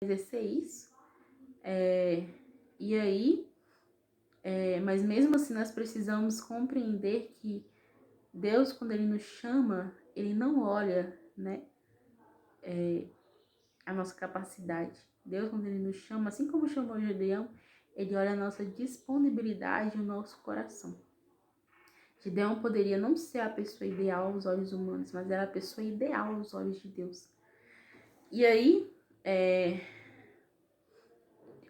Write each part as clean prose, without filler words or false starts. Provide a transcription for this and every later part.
exercer isso. E aí, mas mesmo assim nós precisamos compreender que Deus, quando Ele nos chama, Ele não olha, né, a nossa capacidade. Deus, quando Ele nos chama, assim como chamou Gedeão, Ele olha a nossa disponibilidade e o nosso coração. Gedeão poderia não ser a pessoa ideal aos olhos humanos, mas era a pessoa ideal aos olhos de Deus. E aí,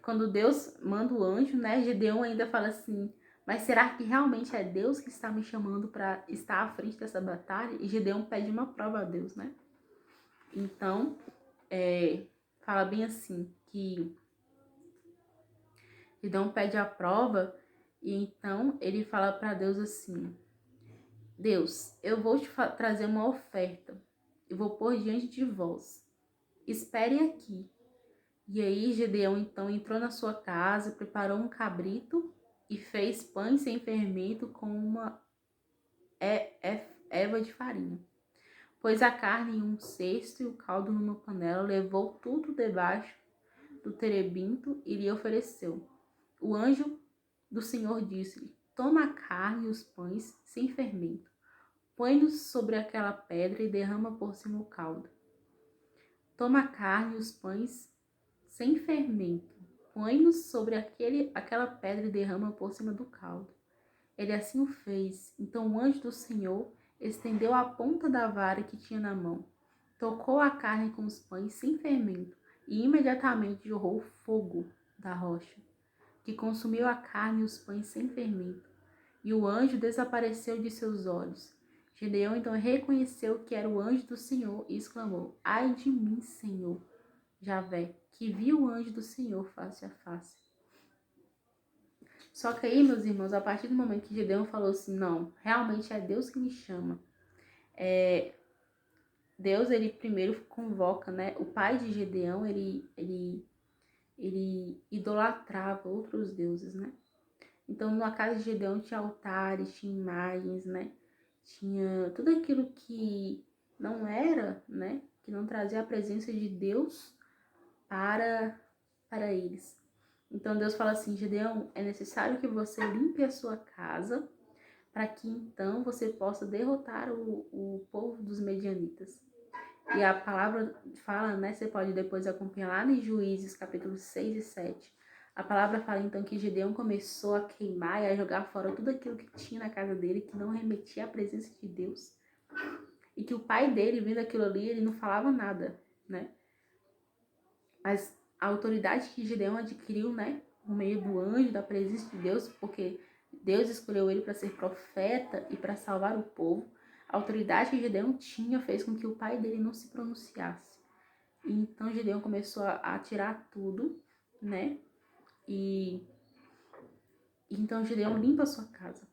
quando Deus manda o anjo, né, Gedeão ainda fala assim, mas será que realmente é Deus que está me chamando para estar à frente dessa batalha? E Gedeão pede uma prova a Deus, né? Então, fala bem assim, que Gedeão pede a prova e então ele fala para Deus assim, Deus, eu vou te trazer uma oferta, eu vou pôr diante de vós, espere aqui. E aí Gedeão então entrou na sua casa, preparou um cabrito e fez pães sem fermento com uma erva de farinha. Pôs a carne em um cesto e o caldo numa panela, levou tudo debaixo do terebinto e lhe ofereceu. O anjo do Senhor disse-lhe, toma a carne e os pães sem fermento, põe-nos sobre aquela pedra e derrama por cima o caldo. Toma a carne e os pães sem fermento, põe-nos sobre aquela pedra e derrama por cima do caldo. Ele assim o fez. Então o anjo do Senhor estendeu a ponta da vara que tinha na mão, tocou a carne com os pães sem fermento e imediatamente jorrou fogo da rocha, que consumiu a carne e os pães sem fermento. E o anjo desapareceu de seus olhos. Gedeão então reconheceu que era o anjo do Senhor e exclamou, ai de mim, Senhor, Javé, que viu o anjo do Senhor face a face. Só que aí, meus irmãos, a partir do momento que Gedeão falou assim, não, realmente é Deus que me chama. Deus, ele primeiro convoca, né? O pai de Gedeão, ele idolatrava outros deuses, né? Então, na casa de Gedeão tinha altares, tinha imagens, né? Tinha tudo aquilo que não era, né? Que não trazia a presença de Deus para eles. Então Deus fala assim, Gedeão, é necessário que você limpe a sua casa para que então você possa derrotar o povo dos medianitas. E a palavra fala, né, você pode depois acompanhar lá em Juízes, capítulos 6 e 7. A palavra fala então que Gedeão começou a queimar e a jogar fora tudo aquilo que tinha na casa dele, que não remetia à presença de Deus. E que o pai dele, vendo aquilo ali, ele não falava nada, né? Mas a autoridade que Gedeão adquiriu, né, por meio do anjo, da presença de Deus, porque Deus escolheu ele para ser profeta e para salvar o povo, a autoridade que Gedeão tinha fez com que o pai dele não se pronunciasse. E então Gedeão começou a tirar tudo, né, e então Gedeão limpa a sua casa.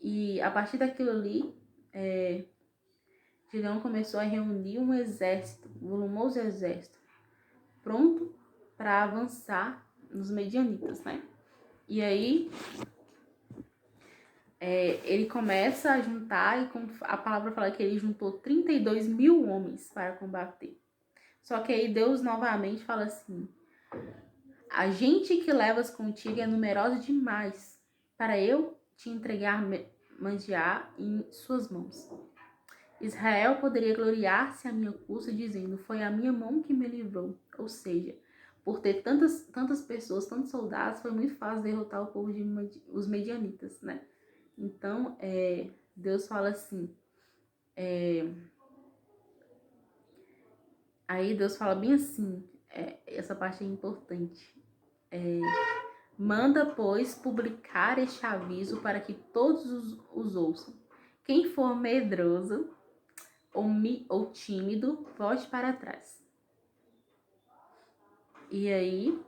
E a partir daquilo ali, Gedeão começou a reunir um exército, um volumoso exército, pronto para avançar nos medianitas, né? E aí ele começa a juntar, e a palavra fala que ele juntou 32 mil homens para combater. Só que aí Deus novamente fala assim, a gente que levas contigo é numerosa demais para eu te entregar mandiar em suas mãos. Israel poderia gloriar-se a minha custa, dizendo, foi a minha mão que me livrou. Ou seja, por ter tantas pessoas, tantos soldados, foi muito fácil derrotar o povo os medianitas, né? Então, Deus fala assim, aí Deus fala bem assim, essa parte é importante. Manda, pois, publicar este aviso para que todos os ouçam. Quem for medroso ou tímido, volte para trás. E aí,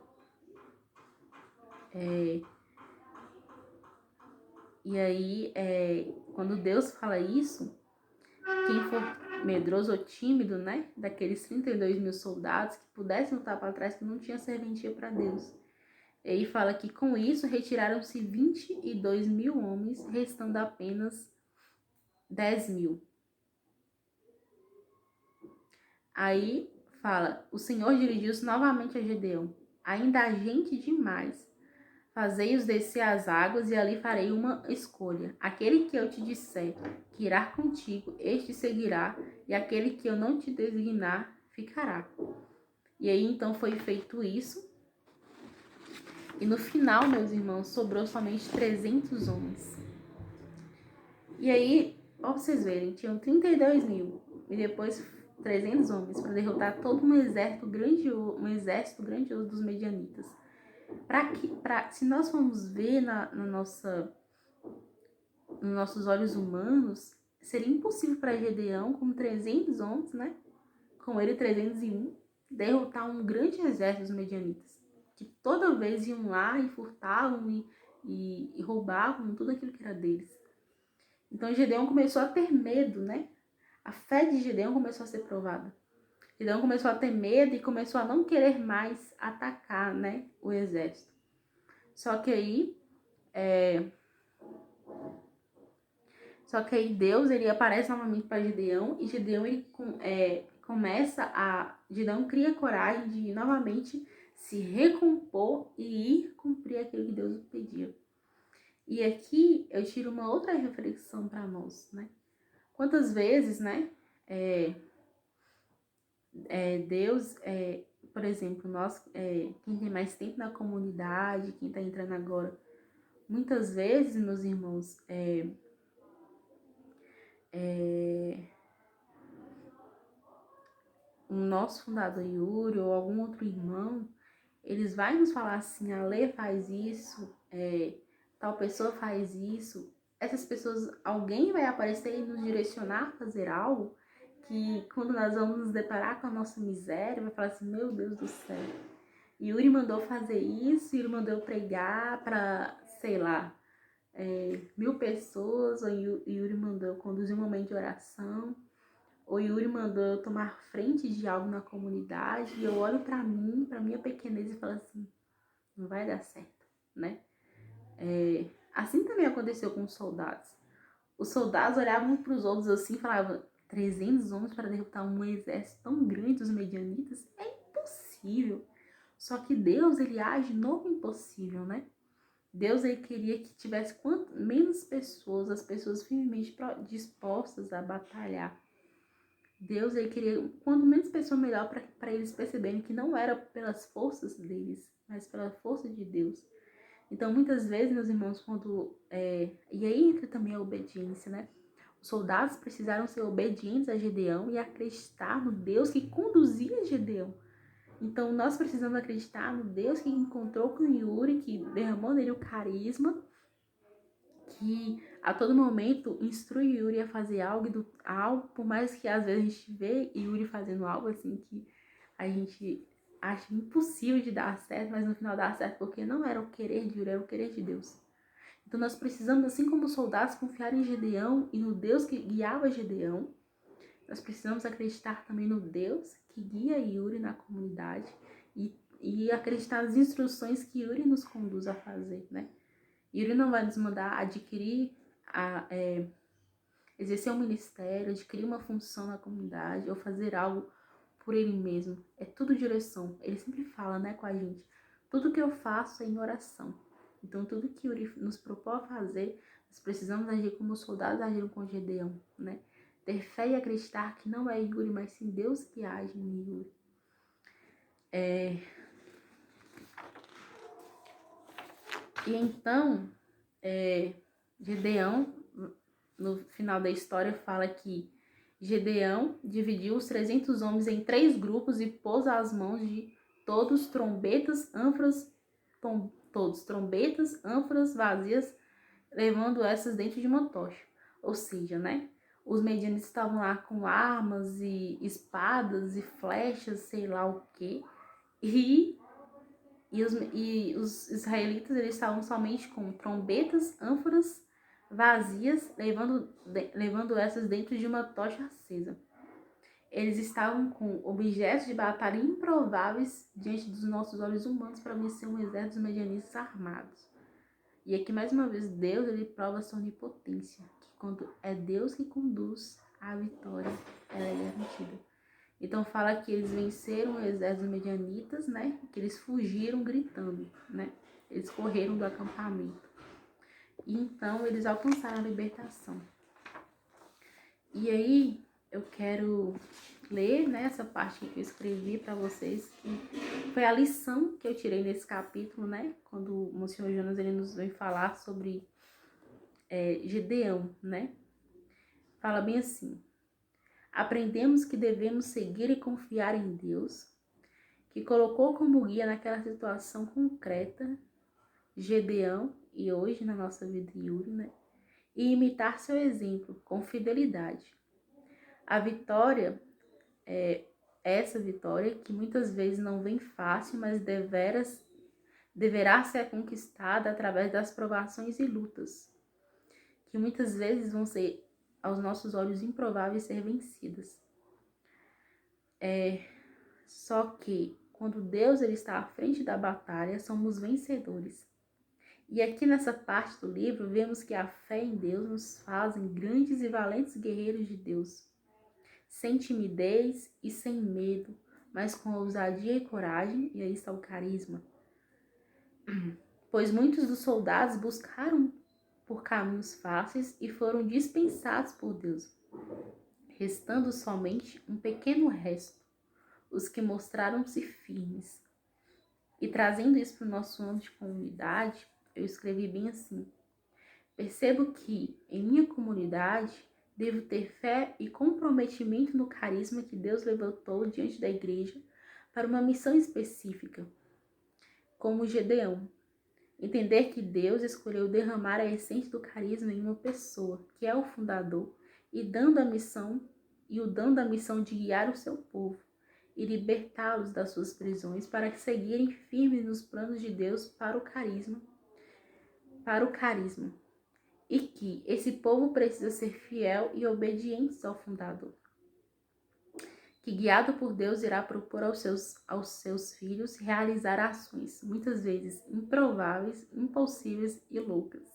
quando Deus fala isso, quem for medroso ou tímido, né, daqueles 32 mil soldados que pudessem lutar para trás, que não tinha serventia para Deus. E aí fala que com isso retiraram-se 22 mil homens, restando apenas 10 mil. Aí fala: o Senhor dirigiu-se novamente a Gedeão: ainda há gente demais. Fazei-os descer às águas, e ali farei uma escolha. Aquele que eu te disser que irá contigo, este seguirá, e aquele que eu não te designar, ficará. E aí, então, foi feito isso. E no final, meus irmãos, sobrou somente 300 homens. E aí, ó, pra vocês verem, tinham 32 mil. E depois 300 homens para derrotar todo um exército grandioso dos medianitas. Se nós formos ver nos nossos olhos humanos, seria impossível para Gedeão, com 300 homens, né? Com ele 301, derrotar um grande exército dos medianitas, que toda vez iam lá e furtavam e roubavam tudo aquilo que era deles. Então Gedeão começou a ter medo, né? A fé de Gedeão começou a ser provada. Gedeão começou a ter medo e começou a não querer mais atacar, né, o exército. Só que aí Deus, ele aparece novamente para Gedeão, e Gedeão Gedeão cria coragem de novamente se recompor e ir cumprir aquilo que Deus pedia. E aqui eu tiro uma outra reflexão para nós, né? Quantas vezes, né, Deus, por exemplo, nós, quem tem mais tempo na comunidade, quem está entrando agora, muitas vezes, meus irmãos, o nosso fundador Yuri ou algum outro irmão, eles vão nos falar assim: a Lê faz isso, tal pessoa faz isso. Essas pessoas, alguém vai aparecer e nos direcionar a fazer algo que, quando nós vamos nos deparar com a nossa miséria, vai falar assim: meu Deus do céu, Yuri mandou fazer isso, Yuri mandou pregar para, sei lá, 1000 pessoas, ou Yuri mandou conduzir um momento de oração, ou Yuri mandou eu tomar frente de algo na comunidade, e eu olho para mim, para minha pequenez, e falo assim: não vai dar certo, né? Assim também aconteceu com os soldados. Os soldados olhavam para os outros assim e falavam: 300 homens para derrotar um exército tão grande dos medianitas? É impossível. Só que Deus, ele age no impossível, né? Deus, ele queria que tivesse quanto menos pessoas, as pessoas firmemente dispostas a batalhar. Deus, ele queria quanto menos pessoas, melhor, para eles perceberem que não era pelas forças deles, mas pela força de Deus. Então, muitas vezes, meus irmãos, e aí entra também a obediência, né? Os soldados precisaram ser obedientes a Gedeão e acreditar no Deus que conduzia Gedeão. Então, nós precisamos acreditar no Deus que encontrou com Yuri, que derramou nele o carisma, que a todo momento instrui Yuri a fazer algo, por mais que às vezes a gente vê Yuri fazendo algo assim que a gente acha impossível de dar certo, mas no final dá certo, porque não era o querer de Yuri, era o querer de Deus. Então nós precisamos, assim como os soldados, confiar em Gedeão e no Deus que guiava Gedeão. Nós precisamos acreditar também no Deus que guia Yuri na comunidade e acreditar nas instruções que Yuri nos conduz a fazer, né? Yuri não vai nos mandar adquirir, exercer um ministério, adquirir uma função na comunidade ou fazer algo por ele mesmo. É tudo direção. Ele sempre fala, né, com a gente: tudo que eu faço é em oração. Então, tudo que Yuri nos propõe a fazer, nós precisamos agir como os soldados agiram com Gedeão, né? Ter fé e acreditar que não é Yuri, mas sim Deus que age em Yuri. E então, Gedeão, no final da história, fala que Gedeão dividiu os 300 homens em 3 grupos e pôs às mãos de todos trombetas, ânforas vazias, levando essas dentro de uma tocha. Ou seja, né? Os medianitas estavam lá com armas e espadas e flechas, sei lá o quê. E os israelitas, eles estavam somente com trombetas, ânforas vazias, levando essas dentro de uma tocha acesa. Eles estavam com objetos de batalha improváveis diante dos nossos olhos humanos para vencer um exército de medianitas armados. E aqui, mais uma vez, Deus, ele prova a sua onipotência, que quando é Deus que conduz, a vitória ela é garantida. Então fala que eles venceram o exército dos medianitas, né? Que eles fugiram gritando, né? Eles correram do acampamento. E então eles alcançaram a libertação. E aí eu quero ler, né, essa parte que eu escrevi para vocês, que foi a lição que eu tirei nesse capítulo, né? Quando o Monsenhor Jonas ele nos veio falar sobre Gedeão, né? Fala bem assim: aprendemos que devemos seguir e confiar em Deus, que colocou como guia naquela situação concreta Gedeão e hoje na nossa vida Yuri, né? E imitar seu exemplo com fidelidade. A vitória é essa vitória que muitas vezes não vem fácil, mas deverá ser conquistada através das provações e lutas, que muitas vezes vão ser aos nossos olhos improváveis ser vencidas. Só que quando Deus ele está à frente da batalha, somos vencedores. E aqui nessa parte do livro, vemos que a fé em Deus nos fazem grandes e valentes guerreiros de Deus, sem timidez e sem medo, mas com ousadia e coragem, e aí está o carisma. Pois muitos dos soldados buscaram por caminhos fáceis e foram dispensados por Deus, restando somente um pequeno resto, os que mostraram-se firmes. E trazendo isso para o nosso ano de comunidade, eu escrevi bem assim: percebo que, em minha comunidade, devo ter fé e comprometimento no carisma que Deus levantou diante da igreja para uma missão específica, como Gedeão. Entender que Deus escolheu derramar a essência do carisma em uma pessoa, que é o fundador, e dando a missão de guiar o seu povo e libertá-los das suas prisões para que seguirem firmes nos planos de Deus para o carisma. E que esse povo precisa ser fiel e obediente ao fundador, que guiado por Deus irá propor aos seus filhos realizar ações, muitas vezes improváveis, impossíveis e loucas,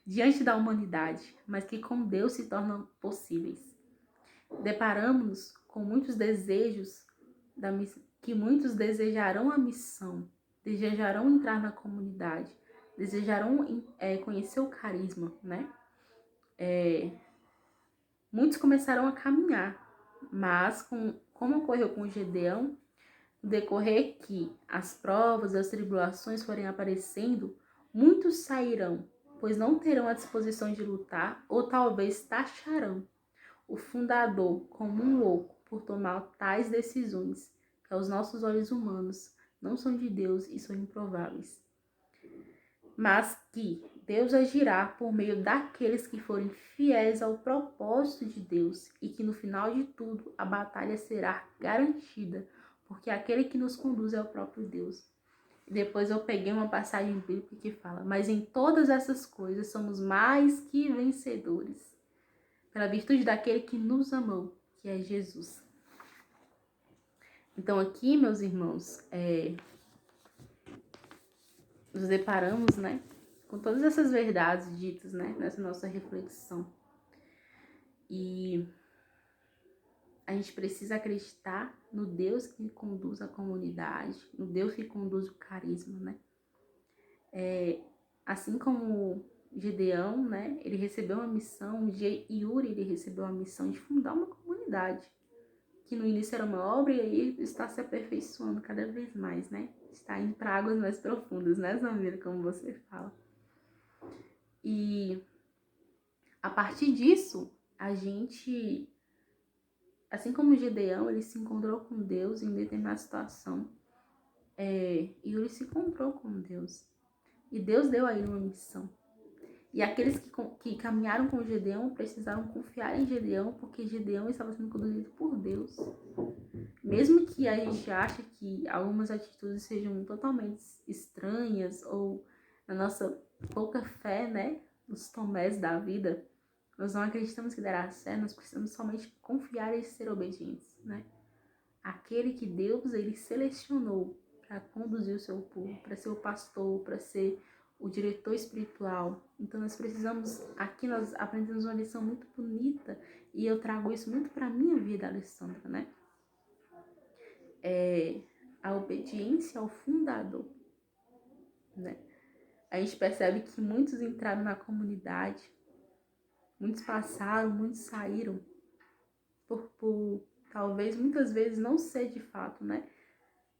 diante da humanidade, mas que com Deus se tornam possíveis. Deparamos-nos com muitos desejos, que muitos desejarão a missão, desejarão entrar na comunidade, desejarão conhecer o carisma, né? Muitos começarão a caminhar, mas como ocorreu com Gedeão, no decorrer que as provas e as tribulações forem aparecendo, muitos sairão, pois não terão a disposição de lutar, ou talvez taxarão o fundador como um louco por tomar tais decisões, que aos nossos olhos humanos não são de Deus e são improváveis. Mas que Deus agirá por meio daqueles que forem fiéis ao propósito de Deus e que no final de tudo a batalha será garantida, porque aquele que nos conduz é o próprio Deus. E depois eu peguei uma passagem bíblica que fala: mas em todas essas coisas somos mais que vencedores, pela virtude daquele que nos amou, que é Jesus. Então aqui, meus irmãos, nos deparamos, né, com todas essas verdades ditas, né, nessa nossa reflexão. E a gente precisa acreditar no Deus que conduz a comunidade, no Deus que conduz o carisma, né? Assim como Gedeão, né, ele recebeu uma missão, Yuri, ele recebeu a missão de fundar uma comunidade, que no início era uma obra e aí está se aperfeiçoando cada vez mais, né? Está indo para águas mais profundas, né, Zamira, como você fala. E a partir disso, a gente, assim como Gedeão, ele se encontrou com Deus em determinada situação, Yuri se encontrou com Deus. E Deus deu a ele uma missão. E aqueles que caminharam com Gedeão precisaram confiar em Gedeão, porque Gedeão estava sendo conduzido por Deus. Mesmo que a gente ache que algumas atitudes sejam totalmente estranhas ou na nossa pouca fé, né, nos tomés da vida, nós não acreditamos que dará certo, nós precisamos somente confiar e ser obedientes, né? Aquele que Deus ele selecionou para conduzir o seu povo, para ser o pastor, para ser o diretor espiritual. Então nós precisamos, aqui nós aprendemos uma lição muito bonita e eu trago isso muito para a minha vida, Alessandra, né? a obediência ao fundador, né? A gente percebe que muitos entraram na comunidade, muitos passaram, muitos saíram, por talvez muitas vezes não ser de fato, né,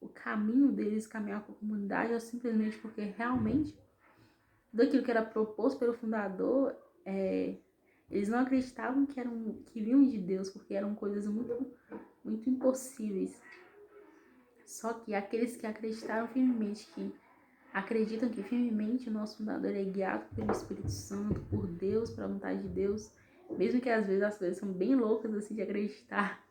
o caminho deles caminhar com a comunidade, ou simplesmente porque realmente tudo aquilo que era proposto pelo fundador, eles não acreditavam que vinham de Deus, porque eram coisas muito, muito impossíveis. Só que aqueles que acreditaram firmemente, que acreditam que firmemente o nosso fundador é guiado pelo Espírito Santo, por Deus, pela vontade de Deus, mesmo que às vezes as coisas são bem loucas assim de acreditar,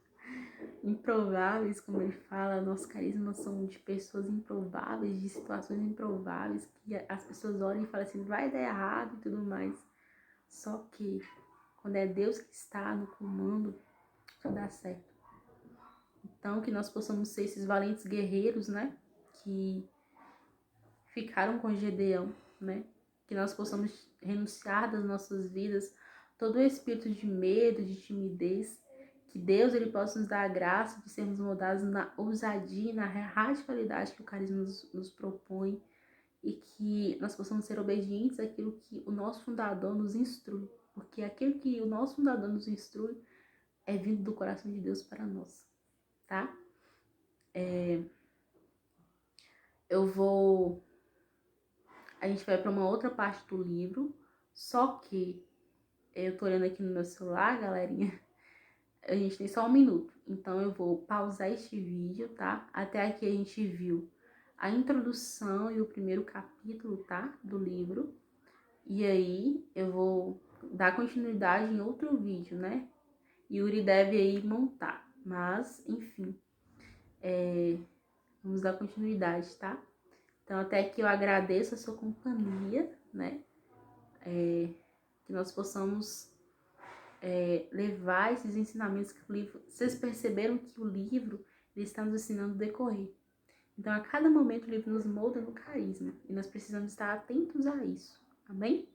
improváveis, como ele fala, nossos carismas são de pessoas improváveis, de situações improváveis, que as pessoas olham e falam assim, vai dar errado e tudo mais. Só que quando é Deus que está no comando, tudo dá certo. Então, que nós possamos ser esses valentes guerreiros, né, que ficaram com Gedeão, né, que nós possamos renunciar das nossas vidas todo o espírito de medo, de timidez, que Deus ele possa nos dar a graça de sermos moldados na ousadia, na radicalidade que o carisma nos propõe, e que nós possamos ser obedientes àquilo que o nosso fundador nos instrui, porque aquilo que o nosso fundador nos instrui é vindo do coração de Deus para nós, tá? A gente vai para uma outra parte do livro, só que eu tô olhando aqui no meu celular, galerinha, a gente tem só 1 minuto, então eu vou pausar este vídeo, tá? Até aqui a gente viu a introdução e o primeiro capítulo, tá? Do livro. E aí eu vou dar continuidade em outro vídeo, né? Yuri deve aí montar, mas enfim, vamos dar continuidade, tá? Então até aqui eu agradeço a sua companhia, né? Que nós possamos levar esses ensinamentos que o livro... Vocês perceberam que o livro ele está nos ensinando a decorrer. Então, a cada momento, o livro nos molda no carisma. E nós precisamos estar atentos a isso. Amém?